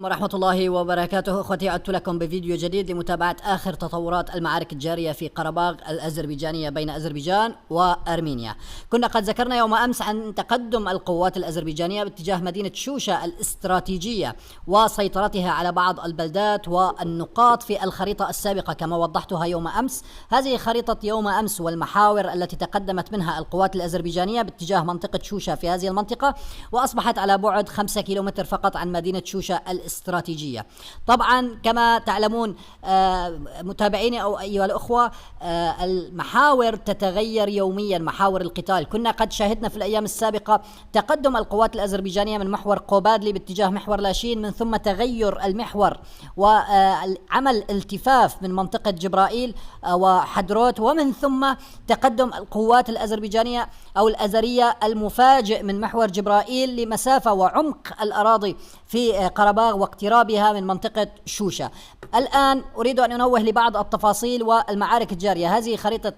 ورحمة الله وبركاته. أخوتي، عدت لكم بفيديو جديد لمتابعة آخر تطورات المعارك الجارية في قرباغ الأذربيجانية بين أذربيجان وأرمينيا. كنا قد ذكرنا يوم أمس عن تقدم القوات الأذربيجانية باتجاه مدينة شوشة الاستراتيجية وسيطرتها على بعض البلدات والنقاط في الخريطة السابقة كما وضحتها يوم أمس. هذه خريطة يوم أمس والمحاور التي تقدمت منها القوات الأذربيجانية باتجاه منطقة شوشة في هذه المنطقة، وأصبحت على بعد 5 كيلومتر فقط عن مدينة شوشة الاستراتيجية. طبعا كما تعلمون متابعيني أو أيها الأخوة، المحاور تتغير يوميا، محاور القتال. كنا قد شاهدنا في الأيام السابقة تقدم القوات الأذربيجانية من محور قوبادلي باتجاه محور لاشين، من ثم تغير المحور وعمل التفاف من منطقة جبرائيل وحدروت، ومن ثم تقدم القوات الأذربيجانية أو الأزرية المفاجئ من محور جبرائيل لمسافة وعمق الأراضي في قرباغ واقترابها من منطقة شوشة. الآن أريد أن أنوه لبعض التفاصيل والمعارك الجارية. هذه خريطة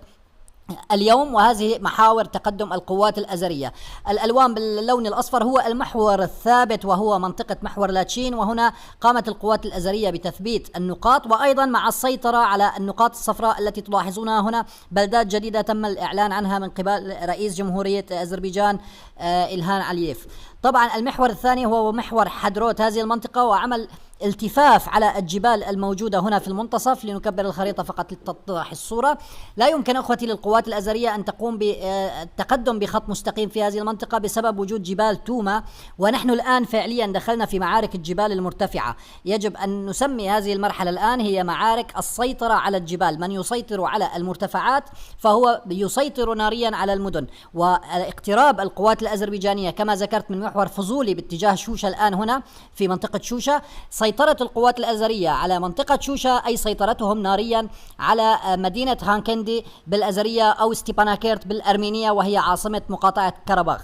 اليوم وهذه محاور تقدم القوات الأزرية. الألوان باللون الأصفر هو المحور الثابت وهو منطقة محور لاتشين، وهنا قامت القوات الأزرية بتثبيت النقاط وأيضا مع السيطرة على النقاط الصفراء التي تلاحظونها هنا، بلدات جديدة تم الإعلان عنها من قبل رئيس جمهورية أذربيجان إلهام علييف. طبعا المحور الثاني هو محور حدروت هذه المنطقة، وعمل التفاف على الجبال الموجودة هنا في المنتصف. لنكبر الخريطة فقط لتتضح الصورة. لا يمكن أخوتي للقوات الأزرية أن تقوم بالتقدم بخط مستقيم في هذه المنطقة بسبب وجود جبال توما، ونحن الآن فعليا دخلنا في معارك الجبال المرتفعة. يجب أن نسمي هذه المرحلة الآن هي معارك السيطرة على الجبال. من يسيطر على المرتفعات فهو يسيطر ناريا على المدن. واقتراب القوات الأذربيجانية كما ذكرت من محور فضولي باتجاه شوشة الآن هنا في منطقة شوشة، سيطرة القوات الأزرية على منطقة شوشة أي سيطرتهم ناريا على مدينة هانكندي بالأزرية أو ستيباناكيرت بالأرمينية وهي عاصمة مقاطعة قرباغ.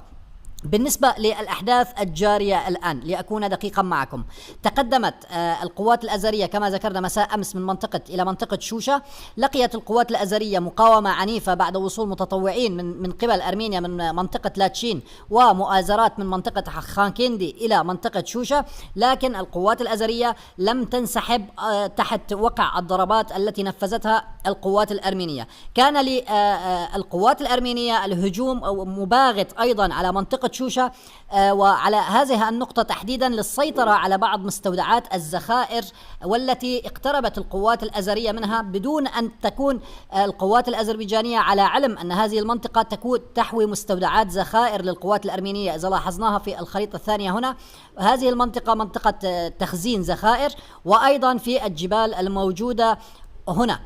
بالنسبة للأحداث الجارية الآن لأكون دقيقا معكم، تقدمت القوات الأزرية كما ذكرنا مساء أمس من منطقة إلى منطقة شوشة. لقيت القوات الأزرية مقاومة عنيفة بعد وصول متطوعين من قبل أرمينيا من منطقة لاتشين ومؤازرات من منطقة خانكندي إلى منطقة شوشة، لكن القوات الأزرية لم تنسحب تحت وقع الضربات التي نفذتها القوات الأرمينية. كان للقوات الأرمينية الهجوم مباغت أيضا على منطقة شوشة وعلى هذه النقطة تحديدا للسيطرة على بعض مستودعات الذخائر والتي اقتربت القوات الأزرية منها بدون أن تكون القوات الأذربيجانية على علم أن هذه المنطقة تحوي مستودعات ذخائر للقوات الأرمينية. إذا لاحظناها في الخريطة الثانية هنا، هذه المنطقة منطقة تخزين ذخائر، وأيضا في الجبال الموجودة هنا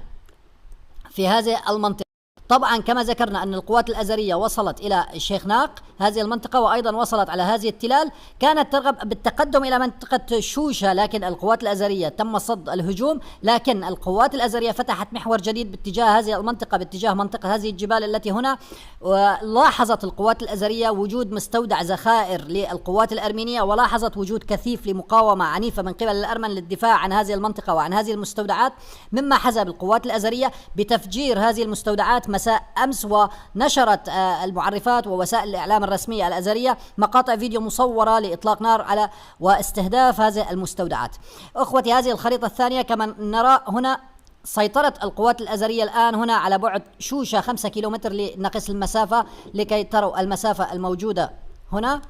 في هذه المنطقة. طبعا كما ذكرنا أن القوات الأزرية وصلت إلى شيخناق هذه المنطقة وأيضا وصلت على هذه التلال، كانت ترغب بالتقدم إلى منطقة شوشة، لكن القوات الأزرية تم صد الهجوم. لكن القوات الأزرية فتحت محور جديد باتجاه هذه المنطقة، باتجاه منطقة هذه الجبال التي هنا. ولاحظت القوات الأزرية وجود مستودع ذخائر للقوات الأرمينية، ولاحظت وجود كثيف لمقاومة عنيفة من قبل الأرمن للدفاع عن هذه المنطقة وعن هذه المستودعات، مما حزب القوات الأزرية بتفجير هذه المستودعات مساء أمس. ونشرت المعرفات ووسائل الإعلام الرسمية الأزرية مقاطع فيديو مصورة لإطلاق نار على واستهداف هذه المستودعات. أخوتي، هذه الخريطة الثانية كما نرى هنا، سيطرة القوات الأزرية الآن هنا على بعد شوشة 5 كيلومتر لنقص المسافة لكي تروا المسافة الموجودة هنا.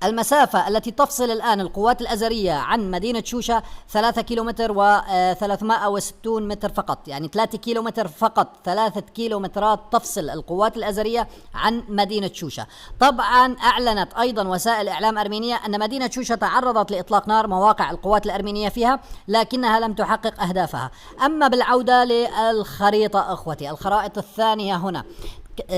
المسافة التي تفصل الآن القوات الأزرية عن مدينة شوشة 3 كيلومتر و360 متر فقط، يعني 3 كيلومتر فقط، 3 كيلومترات تفصل القوات الأزرية عن مدينة شوشة. طبعا أعلنت أيضا وسائل إعلام أرمينية أن مدينة شوشة تعرضت لإطلاق نار مواقع القوات الأرمينية فيها، لكنها لم تحقق أهدافها. أما بالعودة للخريطة أخوتي، الخرائط الثانية هنا،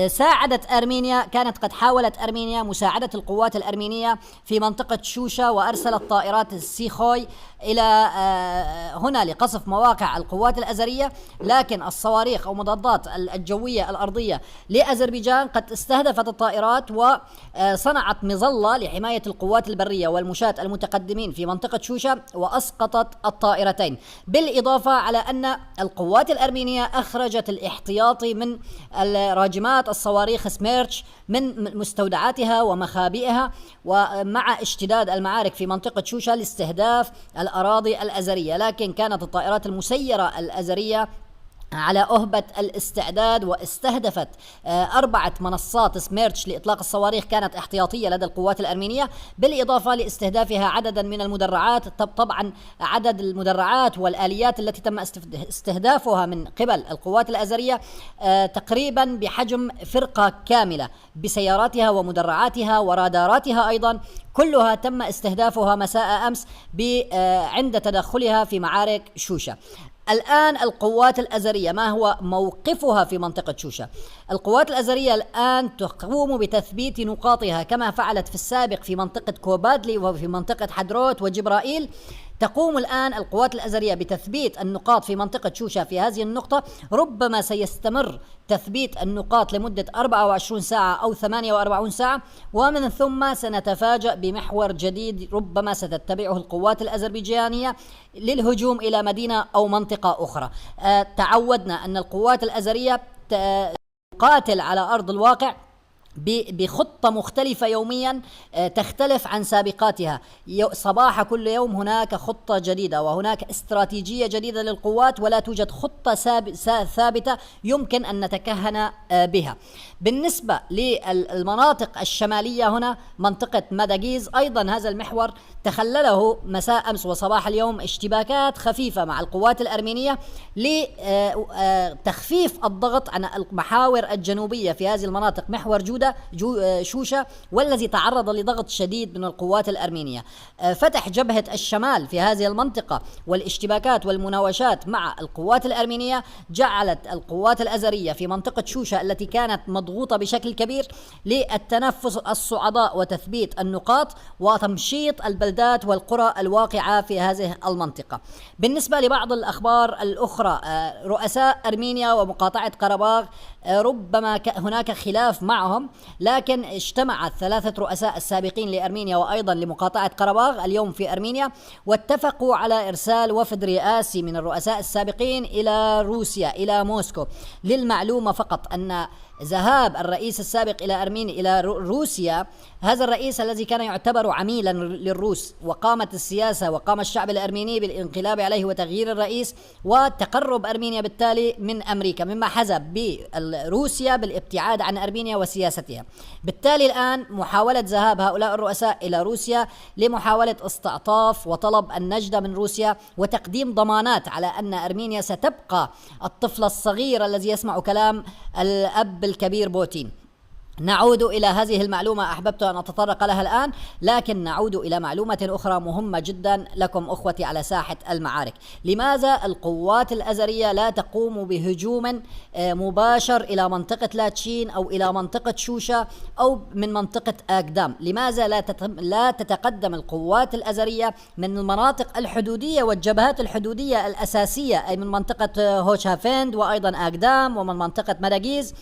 ساعدت أرمينيا، كانت قد حاولت أرمينيا مساعدة القوات الأرمينية في منطقة شوشة، وأرسلت طائرات السيخوي إلى هنا لقصف مواقع القوات الأزرية، لكن الصواريخ أو مضادات الجوية الأرضية لأذربيجان قد استهدفت الطائرات وصنعت مظلة لحماية القوات البرية والمشاة المتقدمين في منطقة شوشة وأسقطت الطائرتين. بالإضافة على أن القوات الأرمينية أخرجت الاحتياطي من الراجمات تسليمات الصواريخ سميرش من مستودعاتها ومخابئها، ومع اشتداد المعارك في منطقة شوشة لاستهداف الأراضي الأزرية. لكن كانت الطائرات المسيرة الأزرية على أهبة الاستعداد، واستهدفت 4 منصات سميرش لإطلاق الصواريخ كانت احتياطية لدى القوات الأرمينية، بالإضافة لاستهدافها عددا من المدرعات. طبعا عدد المدرعات والآليات التي تم استهدافها من قبل القوات الأزرية تقريبا بحجم فرقة كاملة بسياراتها ومدرعاتها وراداراتها أيضا، كلها تم استهدافها مساء أمس عند تدخلها في معارك شوشة. الآن القوات الأزرية ما هو موقفها في منطقة شوشة؟ القوات الأزرية الآن تقوم بتثبيت نقاطها كما فعلت في السابق في منطقة كوبادلي وفي منطقة حدروت وجبرائيل. تقوم الآن القوات الأزرية بتثبيت النقاط في منطقة شوشة في هذه النقطة. ربما سيستمر تثبيت النقاط لمدة 24 ساعة أو 48 ساعة، ومن ثم سنتفاجأ بمحور جديد ربما ستتبعه القوات الأذربيجانية للهجوم إلى مدينة أو منطقة أخرى. تعودنا أن القوات الأزرية تقاتل على أرض الواقع بخطة مختلفة يوميا تختلف عن سابقاتها. صباح كل يوم هناك خطة جديدة وهناك استراتيجية جديدة للقوات، ولا توجد خطة ثابتة يمكن أن نتكهن بها. بالنسبة للمناطق الشمالية هنا منطقة ماداغيز أيضا هذا المحور تخلله مساء أمس وصباح اليوم اشتباكات خفيفة مع القوات الأرمينية لتخفيف الضغط عن المحاور الجنوبية في هذه المناطق، محور شوشة والذي تعرض لضغط شديد من القوات الأرمينية. فتح جبهة الشمال في هذه المنطقة والاشتباكات والمناوشات مع القوات الأرمينية جعلت القوات الأزرية في منطقة شوشة التي كانت مضغوطة بشكل كبير للتنفس الصعداء وتثبيت النقاط وتمشيط البلدات والقرى الواقعة في هذه المنطقة. بالنسبة لبعض الأخبار الأخرى، رؤساء أرمينيا ومقاطعة قرباغ ربما هناك خلاف معهم، لكن اجتمع 3 رؤساء السابقين لأرمينيا وأيضا لمقاطعة قرباغ اليوم في أرمينيا، واتفقوا على إرسال وفد رئاسي من الرؤساء السابقين إلى روسيا إلى موسكو. للمعلومة فقط أن ذهاب الرئيس السابق إلى روسيا، هذا الرئيس الذي كان يعتبر عميلا للروس، وقامت السياسة وقام الشعب الأرميني بالانقلاب عليه وتغيير الرئيس وتقرب أرمينيا بالتالي من أمريكا، مما حزب بروسيا بالابتعاد عن أرمينيا وسياستها. بالتالي الآن محاولة ذهاب هؤلاء الرؤساء إلى روسيا لمحاولة استعطاف وطلب النجدة من روسيا وتقديم ضمانات على أن أرمينيا ستبقى الطفل الصغير الذي يسمع كلام الأب الكبير بوتين. نعود إلى هذه المعلومة أحببت أن أتطرق لها الآن، لكن نعود إلى معلومة أخرى مهمة جدا لكم أخوتي على ساحة المعارك. لماذا القوات الأزرية لا تقوم بهجوم مباشر إلى منطقة لاتشين أو إلى منطقة شوشة أو من منطقة آكدام؟ لماذا لا تتقدم القوات الأزرية من المناطق الحدودية والجبهات الحدودية الأساسية، أي من منطقة هوشافند وأيضا آكدام ومن منطقة ماداغيز؟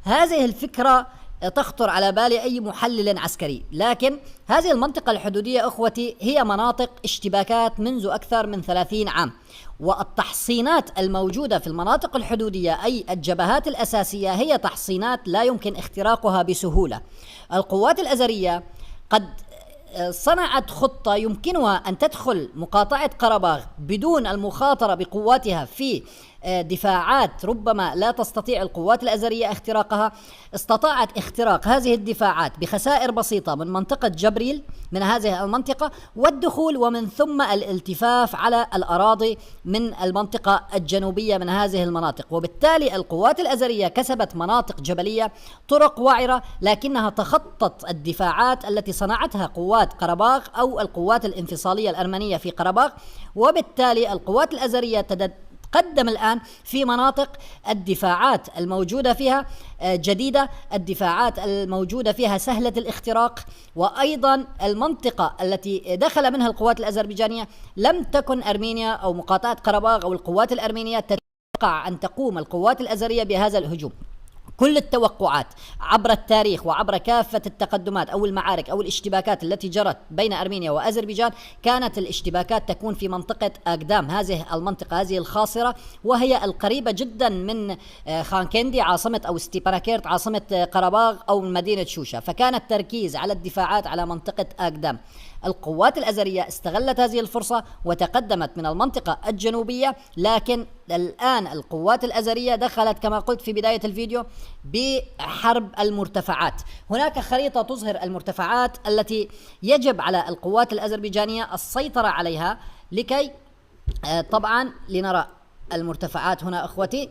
هذه الفكرة تخطر على بال أي محلل عسكري، لكن هذه المنطقة الحدودية أخوتي هي مناطق اشتباكات منذ أكثر من 30 عام، والتحصينات الموجودة في المناطق الحدودية أي الجبهات الأساسية هي تحصينات لا يمكن اختراقها بسهولة. القوات الأزرية قد صنعت خطة يمكنها أن تدخل مقاطعة قرباغ بدون المخاطرة بقواتها في دفاعات ربما لا تستطيع القوات الأزرية اختراقها. استطاعت اختراق هذه الدفاعات بخسائر بسيطة من منطقة جبريل من هذه المنطقة والدخول ومن ثم الالتفاف على الأراضي من المنطقة الجنوبية من هذه المناطق، وبالتالي القوات الأزرية كسبت مناطق جبلية طرق وعرة، لكنها تخطت الدفاعات التي صنعتها قوات قرباغ أو القوات الانفصالية الأرمنية في قرباغ، وبالتالي القوات الأزرية تقدم الآن في مناطق الدفاعات الموجودة فيها جديدة، الدفاعات الموجودة فيها سهلة الاختراق، وأيضا المنطقة التي دخل منها القوات الأذربيجانية لم تكن أرمينيا أو مقاطعة قرباغ أو القوات الأرمينية تتوقع أن تقوم القوات الأزرية بهذا الهجوم. كل التوقعات عبر التاريخ وعبر كافة التقدمات أو المعارك أو الاشتباكات التي جرت بين أرمينيا وأذربيجان كانت الاشتباكات تكون في منطقة أقدام، هذه المنطقة هذه الخاصرة، وهي القريبة جدا من خانكندي عاصمة أو ستيباناكيرت عاصمة قرباغ أو مدينة شوشة، فكان التركيز على الدفاعات على منطقة أقدام. القوات الأزرية استغلت هذه الفرصة وتقدمت من المنطقة الجنوبية، لكن الآن القوات الأزرية دخلت كما قلت في بداية الفيديو بحرب المرتفعات. هناك خريطة تظهر المرتفعات التي يجب على القوات الأذربيجانية السيطرة عليها لكي طبعا لنرى المرتفعات هنا أخوتي.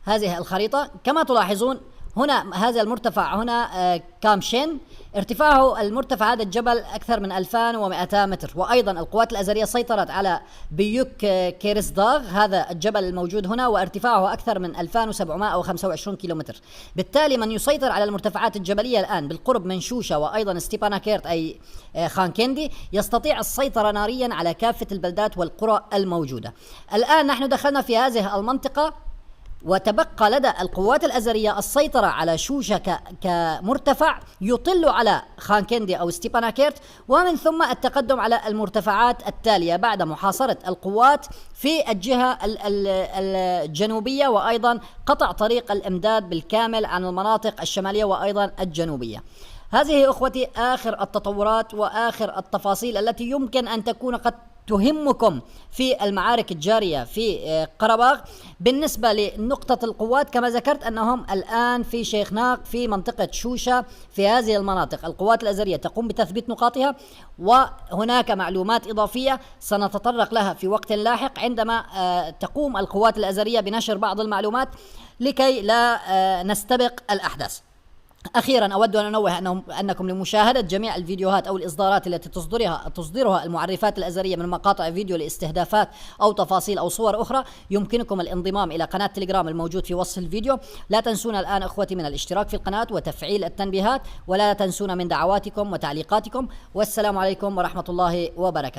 هذه الخريطة كما تلاحظون هنا هذا المرتفع هنا كامشين، ارتفاعه المرتفع هذا الجبل أكثر من 2200 متر. وأيضا القوات الأزرية سيطرت على بيوك كيرسداغ، هذا الجبل الموجود هنا وارتفاعه أكثر من 2725 كيلومتر. بالتالي من يسيطر على المرتفعات الجبلية الآن بالقرب من شوشة وأيضا ستيباناكيرت أي خانكندي يستطيع السيطرة ناريا على كافة البلدات والقرى الموجودة. الآن نحن دخلنا في هذه المنطقة وتبقى لدى القوات الأزرية السيطرة على شوشة كمرتفع يطل على خانكندي أو ستيباناكيرت، ومن ثم التقدم على المرتفعات التالية بعد محاصرة القوات في الجهة الجنوبية وأيضا قطع طريق الإمداد بالكامل عن المناطق الشمالية وأيضا الجنوبية. هذه أخوتي آخر التطورات وآخر التفاصيل التي يمكن أن تكون قد تهمكم في المعارك الجارية في قرباغ. بالنسبة لنقطة القوات كما ذكرت أنهم الآن في شيخناق في منطقة شوشة في هذه المناطق. القوات الأزرية تقوم بتثبيت نقاطها، وهناك معلومات إضافية سنتطرق لها في وقت لاحق عندما تقوم القوات الأزرية بنشر بعض المعلومات لكي لا نستبق الأحداث. أخيرا أود أن أنوه أنكم لمشاهدة جميع الفيديوهات أو الإصدارات التي تصدرها المعرفات الأزرية من مقاطع فيديو لاستهدافات أو تفاصيل أو صور أخرى يمكنكم الانضمام إلى قناة تليجرام الموجود في وصف الفيديو. لا تنسونا الآن أخوتي من الاشتراك في القناة وتفعيل التنبيهات، ولا تنسونا من دعواتكم وتعليقاتكم، والسلام عليكم ورحمة الله وبركاته.